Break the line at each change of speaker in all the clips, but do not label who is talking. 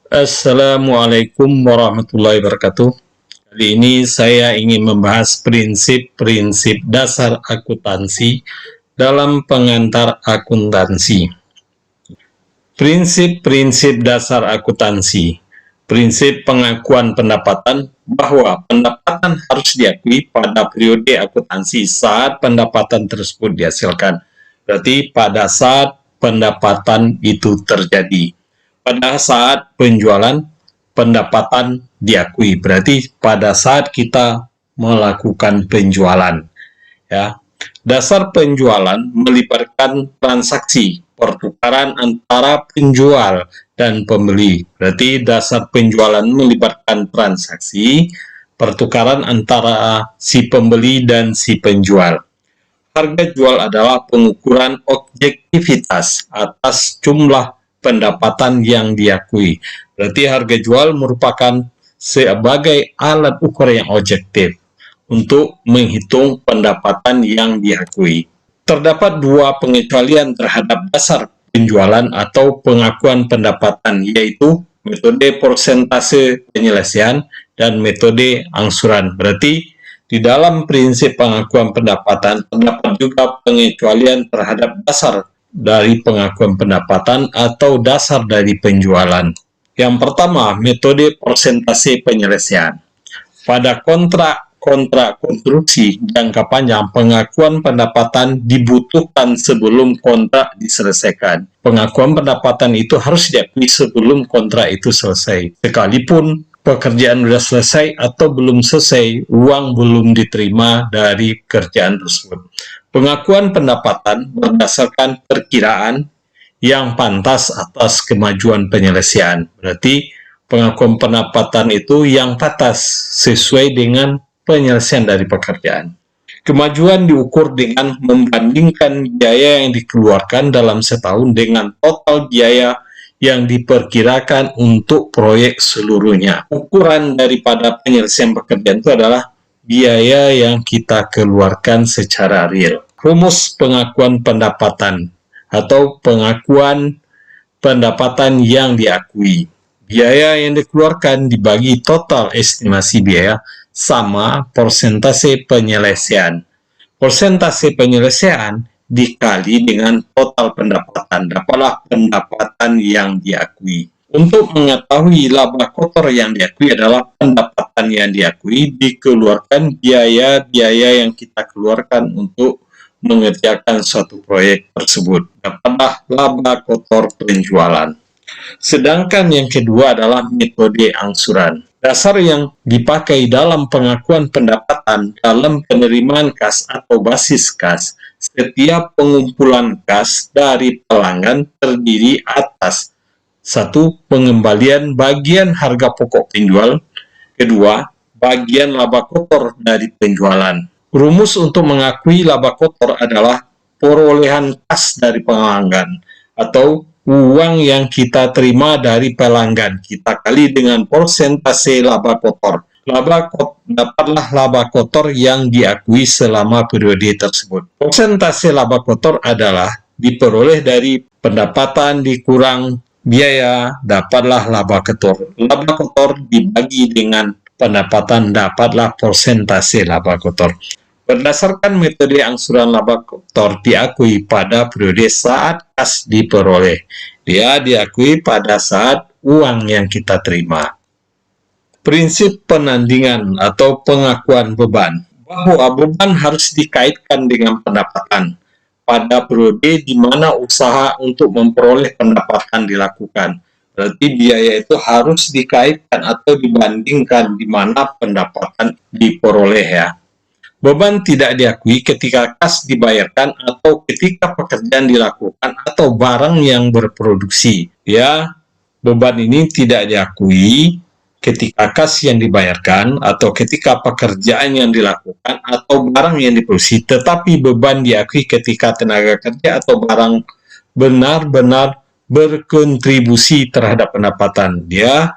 Assalamualaikum warahmatullahi wabarakatuh. Kali ini saya ingin membahas prinsip-prinsip dasar akuntansi dalam pengantar akuntansi. Prinsip-prinsip dasar akuntansi. Prinsip pengakuan pendapatan bahwa pendapatan harus diakui pada periode akuntansi saat pendapatan tersebut dihasilkan. Berarti pada saat pendapatan itu terjadi. Pada saat penjualan, pendapatan diakui. Berarti pada saat kita melakukan penjualan. Ya, dasar penjualan melibatkan transaksi pertukaran antara penjual dan pembeli. Berarti dasar penjualan melibatkan transaksi pertukaran antara si pembeli dan si penjual. Harga jual adalah pengukuran objektivitas atas jumlah pendapatan yang diakui. Berarti harga jual merupakan sebagai alat ukur yang objektif untuk menghitung pendapatan yang diakui. Terdapat dua pengecualian terhadap dasar penjualan atau pengakuan pendapatan, yaitu metode persentase penyelesaian dan metode angsuran. Berarti di dalam prinsip pengakuan pendapatan terdapat juga pengecualian terhadap dasar dari pengakuan pendapatan atau dasar dari penjualan. Yang pertama, metode persentase penyelesaian. Pada kontrak konstruksi jangka panjang, pengakuan pendapatan dibutuhkan sebelum kontrak diselesaikan. Pengakuan pendapatan itu harus diakui sebelum kontrak itu selesai. Sekalipun pekerjaan sudah selesai atau belum selesai, uang belum diterima dari kerjaan tersebut. Pengakuan pendapatan berdasarkan perkiraan yang pantas atas kemajuan penyelesaian. Berarti pengakuan pendapatan itu yang pantas sesuai dengan penyelesaian dari pekerjaan. Kemajuan diukur dengan membandingkan biaya yang dikeluarkan dalam setahun dengan total biaya yang diperkirakan untuk proyek seluruhnya. Ukuran daripada penyelesaian pekerjaan itu adalah biaya yang kita keluarkan secara real. Rumus pengakuan pendapatan atau pengakuan pendapatan yang diakui. Biaya yang dikeluarkan dibagi total estimasi biaya sama persentase penyelesaian. Persentase penyelesaian dikali dengan total pendapatan, dapatlah pendapatan yang diakui. Untuk mengetahui laba kotor yang diakui adalah pendapatan yang diakui dikeluarkan biaya-biaya yang kita keluarkan untuk mengerjakan suatu proyek tersebut. Dapatlah laba kotor penjualan. Sedangkan yang kedua adalah metode angsuran. Dasar yang dipakai dalam pengakuan pendapatan dalam penerimaan kas atau basis kas, setiap pengumpulan kas dari pelanggan terdiri atas: 1. Pengembalian bagian harga pokok penjual. 2. Bagian laba kotor dari penjualan. Rumus untuk mengakui laba kotor adalah perolehan kas dari pelanggan atau uang yang kita terima dari pelanggan kita kali dengan persentase laba kotor. Dapatlah laba kotor yang diakui selama periode tersebut. Persentase laba kotor adalah diperoleh dari pendapatan dikurang biaya, dapatlah laba kotor. Laba kotor dibagi dengan pendapatan, dapatlah persentase laba kotor. Berdasarkan metode angsuran laba kotor diakui pada periode saat kas diperoleh. Dia diakui pada saat uang yang kita terima. Prinsip penandingan atau pengakuan beban. Bahwa beban harus dikaitkan dengan pendapatan pada periode di mana usaha untuk memperoleh pendapatan dilakukan. Berarti biaya itu harus dikaitkan atau dibandingkan di mana pendapatan diperoleh ya. Beban tidak diakui ketika kas dibayarkan atau ketika pekerjaan dilakukan atau barang yang berproduksi. Ya, beban ini tidak diakui ketika kas yang dibayarkan atau ketika pekerjaan yang dilakukan atau barang yang diproduksi, tetapi beban diakui ketika tenaga kerja atau barang benar-benar berkontribusi terhadap pendapatan. Dia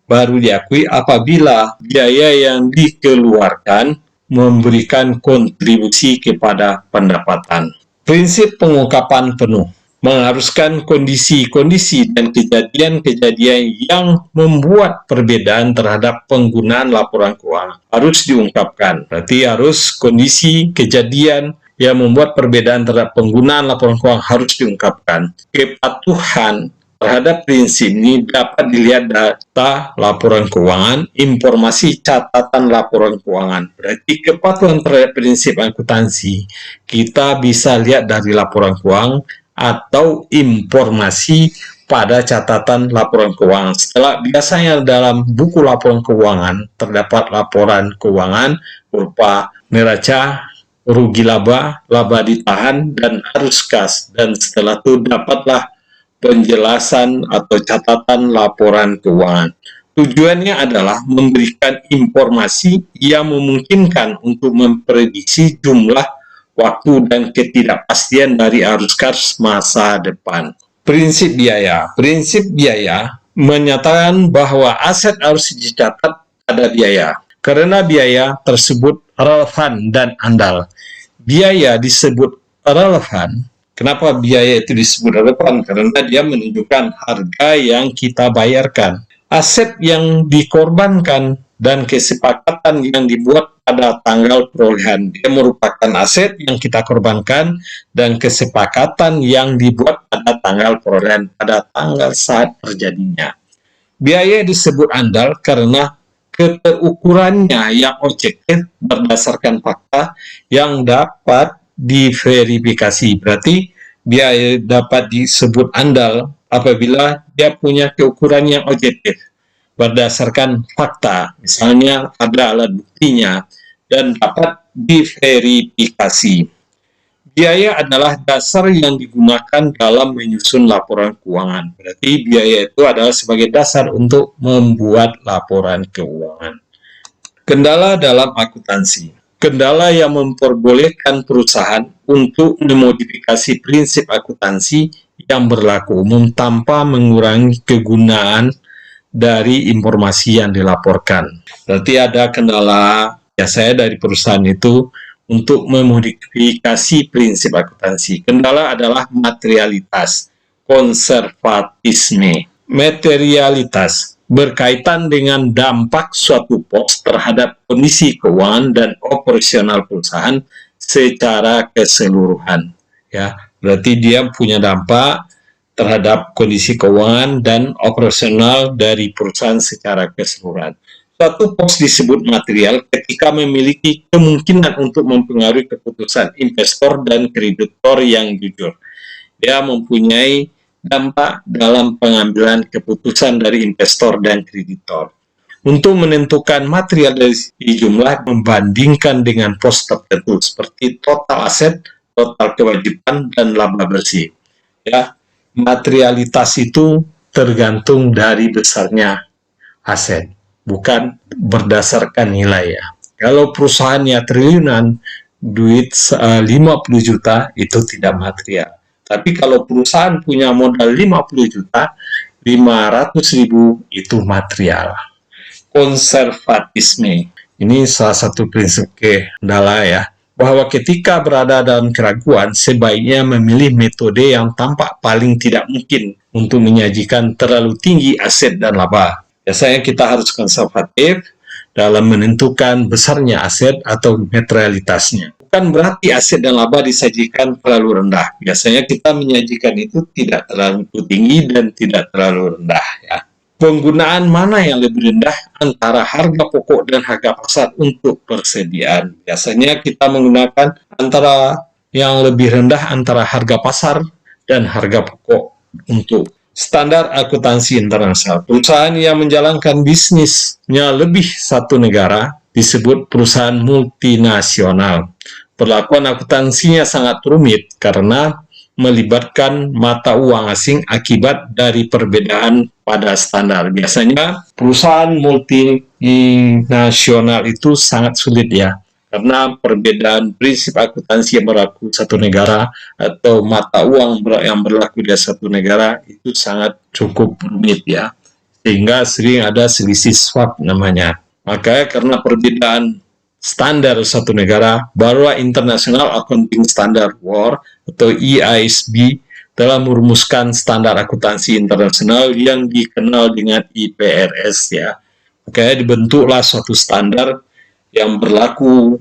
baru diakui apabila biaya yang dikeluarkan memberikan kontribusi kepada pendapatan. Prinsip pengungkapan penuh. mengharuskan kondisi-kondisi dan kejadian-kejadian yang membuat perbedaan terhadap penggunaan laporan keuangan harus diungkapkan. Berarti harus kondisi, kejadian yang membuat perbedaan terhadap penggunaan laporan keuangan harus diungkapkan. Kepatuhan terhadap prinsip ini dapat dilihat data laporan keuangan, informasi catatan laporan keuangan. Berarti kepatuhan terhadap prinsip akuntansi kita bisa lihat dari laporan keuangan atau informasi pada catatan laporan keuangan. Setelah biasanya dalam buku laporan keuangan terdapat laporan keuangan berupa neraca, rugi laba, laba ditahan, dan arus kas. Dan setelah itu dapatlah penjelasan atau catatan laporan keuangan. Tujuannya adalah memberikan informasi yang memungkinkan untuk memprediksi jumlah, waktu, dan ketidakpastian dari arus kas masa depan. Prinsip biaya. Prinsip biaya menyatakan bahwa aset harus dicatat pada biaya, karena biaya tersebut relevan dan andal. Biaya disebut relevan. Kenapa biaya itu disebut relevan? Karena dia menunjukkan harga yang kita bayarkan. Aset yang dikorbankan dan kesepakatan yang dibuat pada tanggal perolehan. Dia merupakan aset yang kita korbankan dan kesepakatan yang dibuat pada tanggal perolehan pada tanggal saat terjadinya. Biaya disebut andal karena keterukurannya yang objektif berdasarkan fakta yang dapat diverifikasi. Berarti biaya dapat disebut andal apabila dia punya keukuran yang objektif berdasarkan fakta, misalnya ada alat buktinya, dan dapat diverifikasi. Biaya adalah dasar yang digunakan dalam menyusun laporan keuangan. Berarti biaya itu adalah sebagai dasar untuk membuat laporan keuangan. Kendala dalam akuntansi. Kendala yang memperbolehkan perusahaan untuk memodifikasi prinsip akuntansi yang berlaku umum tanpa mengurangi kegunaan dari informasi yang dilaporkan. Berarti ada kendala biasanya dari perusahaan itu untuk memodifikasi prinsip akuntansi. Kendala adalah materialitas, konservatisme. Materialitas berkaitan dengan dampak suatu pos terhadap kondisi keuangan dan operasional perusahaan secara keseluruhan. Ya, berarti dia punya dampak terhadap kondisi keuangan dan operasional dari perusahaan secara keseluruhan. Suatu pos disebut material ketika memiliki kemungkinan untuk mempengaruhi keputusan investor dan kreditor yang jujur. Dia mempunyai dampak dalam pengambilan keputusan dari investor dan kreditor. Untuk menentukan material dari jumlah membandingkan dengan pos tertentu seperti total aset, total kewajiban, dan laba bersih. Ya, materialitas itu tergantung dari besarnya aset, bukan berdasarkan nilai ya. Kalau perusahaannya triliunan, duit 50 juta itu tidak material. Tapi kalau perusahaan punya modal 50 juta, 500.000 itu material. Konservatisme. Ini salah satu prinsip kendala ya, bahwa ketika berada dalam keraguan, sebaiknya memilih metode yang tampak paling tidak mungkin untuk menyajikan terlalu tinggi aset dan laba. Biasanya kita harus konservatif dalam menentukan besarnya aset atau materialitasnya. Bukan berarti aset dan laba disajikan terlalu rendah. Biasanya kita menyajikan itu tidak terlalu tinggi dan tidak terlalu rendah ya. Penggunaan mana yang lebih rendah antara harga pokok dan harga pasar untuk persediaan. Biasanya kita menggunakan antara yang lebih rendah antara harga pasar dan harga pokok untuk standar akuntansi internasional. Perusahaan yang menjalankan bisnisnya lebih satu negara disebut perusahaan multinasional. Perlakuan akuntansinya sangat rumit karena melibatkan mata uang asing akibat dari perbedaan pada standar. Biasanya perusahaan multinasional itu sangat sulit ya, karena perbedaan prinsip akuntansi yang berlaku satu negara atau mata uang yang berlaku di satu negara itu sangat cukup rumit ya, sehingga sering ada selisih swap namanya. Makanya karena perbedaan standar satu negara, barulah International Accounting Standard Board atau IASB dalam merumuskan standar akuntansi internasional yang dikenal dengan IFRS ya. Makanya dibentuklah suatu standar yang berlaku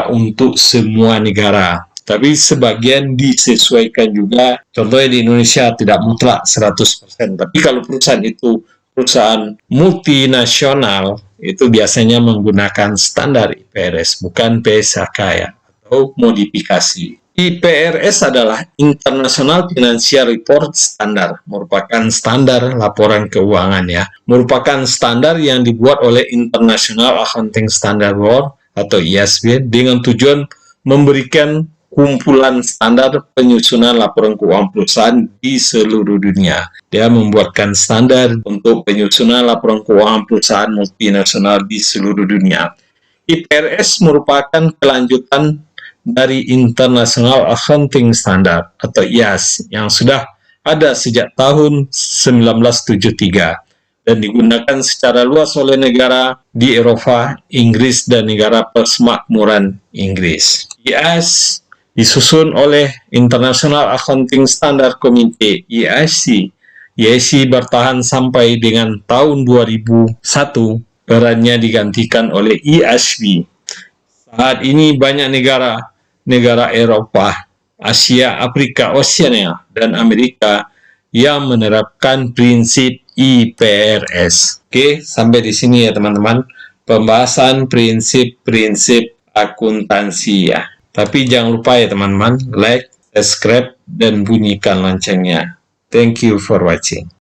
untuk semua negara. Tapi sebagian disesuaikan juga. Contohnya di Indonesia tidak mutlak 100%. Tapi kalau perusahaan itu perusahaan multinasional, itu biasanya menggunakan standar IFRS, bukan PSAK ya, atau modifikasi. IFRS adalah International Financial Report Standard, merupakan standar laporan keuangan ya, merupakan standar yang dibuat oleh International Accounting Standard Board atau IASB dengan tujuan memberikan kumpulan standar penyusunan laporan keuangan perusahaan di seluruh dunia. Dia membuatkan standar untuk penyusunan laporan keuangan perusahaan multinasional di seluruh dunia. IFRS merupakan kelanjutan dari International Accounting Standard atau IAS yang sudah ada sejak tahun 1973 dan digunakan secara luas oleh negara di Eropa, Inggris, dan negara persemakmuran Inggris. IAS disusun oleh International Accounting Standard Committee (IASC). IASC bertahan sampai dengan tahun 2001, perannya digantikan oleh IASB. Saat ini banyak negara Eropa, Asia, Afrika, Oseania, dan Amerika yang menerapkan prinsip IFRS. Oke, sampai di sini ya teman-teman, pembahasan prinsip-prinsip akuntansi ya. Tapi jangan lupa ya teman-teman, like, subscribe, dan bunyikan loncengnya. Thank you for watching.